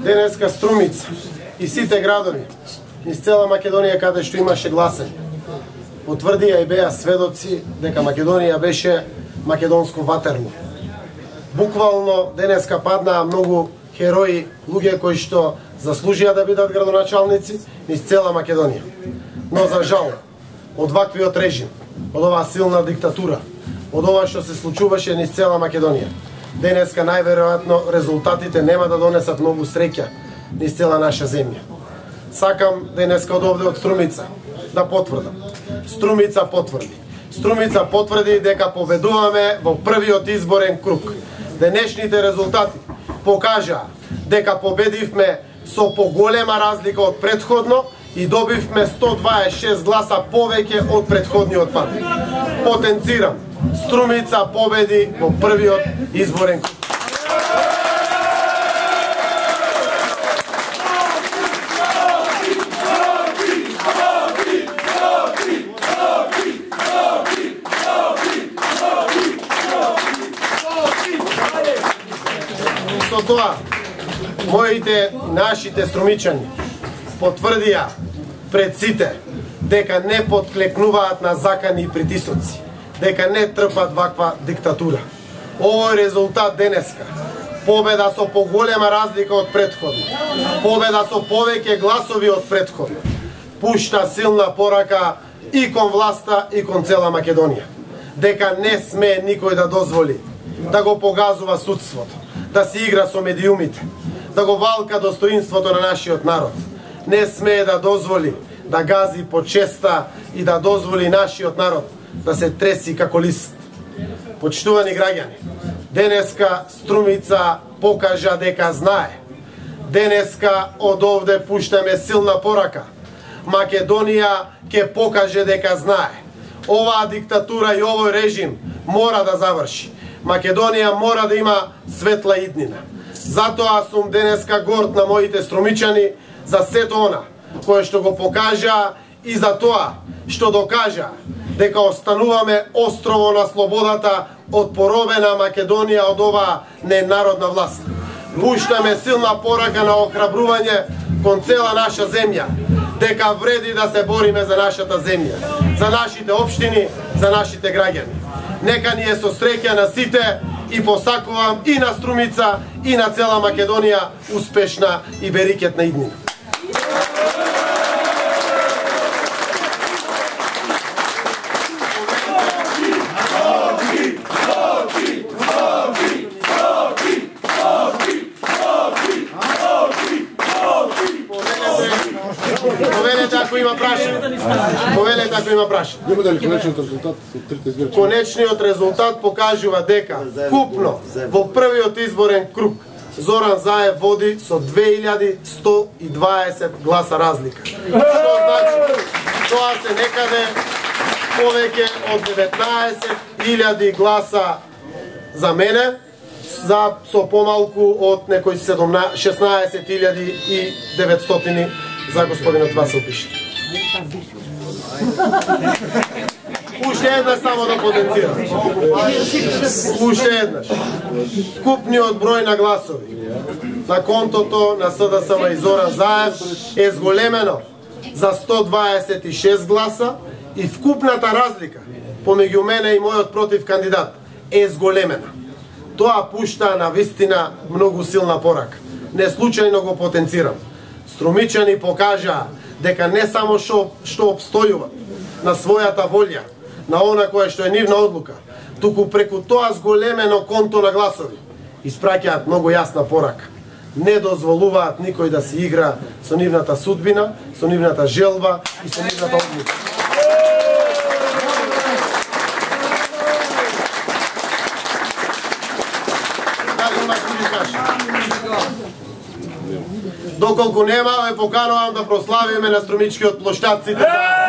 Денеска Струмица и сите градови из цела Македонија каде што имаше гласење потврдија и беа сведоци дека Македонија беше македонско Ватерло. Буквално денеска паднаа многу херои, луѓе кои што заслужија да бидат градоначалници низ цела Македонија. Но за жал, од ваквиот режим, од оваа силна диктатура, од ова што се случуваше низ цела Македонија, денеска најверојатно резултатите нема да донесат многу среќа низ цела наша земја. Сакам денеска од овде од Струмица да потврдам. Струмица потврди. Струмица потврди дека победуваме во првиот изборен круг. Денешните резултати покажаа дека победивме со поголема разлика од претходно и добивме 126 гласа повеќе од претходниот пат. Потенцирам, Струмица победи во првиот изборен круг. Со тоа, моите, нашите струмичани потврдија пред сите дека не подклекнуваат на закани и притисоци, дека не трпат ваква диктатура. Овој резултат денеска, победа со поголема разлика од претходно, победа со повеќе гласови од претходно, пушта силна порака и кон власта и кон цела Македонија, дека не смее никој да дозволи да го погазува судството, да си игра со медиумите, да го валка достоинството на нашиот народ. Не смее да дозволи да гази по честа и да дозволи нашиот народ да се треси како лист. Почитувани граѓани, денеска Струмица покажа дека знае. Денеска од овде пуштаме силна порака. Македонија ќе покаже дека знае. Оваа диктатура и овој режим мора да заврши. Македонија мора да има светла иднина. Затоа сум денеска горд на моите струмичани за сето она кое што го покажа и за тоа што докажа дека остануваме острово на слободата од поробена Македонија од оваа ненародна власт. Пуштаме силна порака на охрабрување кон цела наша земја, дека вреди да се бориме за нашата земја, за нашите општини, за нашите граѓани. Нека ни е со среќа на сите и посакувам и на Струмица и на цела Македонија успешна и берикетна иднина. Повелете ако има прашање. Повелете ако има прашање. Има дали конечниот резултат од трите избори? Конечниот резултат покажува дека купно во првиот изборен круг Зоран Заев води со 2120 гласа разлика. Што значи? Тоа се некаде повеќе од 19.000 гласа за мене, со помалку од некои 16.900 за господинот Васил Пишки. Уште еднаш само да потенцирам. Уште еднаш. Купниот број на гласови на контото на СДСМ и Зоран Заев е зголемено за 126 гласа и вкупната разлика помеѓу мене и мојот против кандидат е зголемена. Тоа пушта на вистина многу силна порака. Не случајно го потенцирам. Струмичани покажаа дека не само што обстојува на својата волја, на она кое што е нивна одлука, туку преку тоа зголемено конто на гласови испраќаат многу јасна порака. Не дозволуваат никој да се игра со нивната судбина, со нивната желба и со нивната одлука. Доколку нема, ве поканувам да прославиме на Струмичкиот плоштад сите заедно.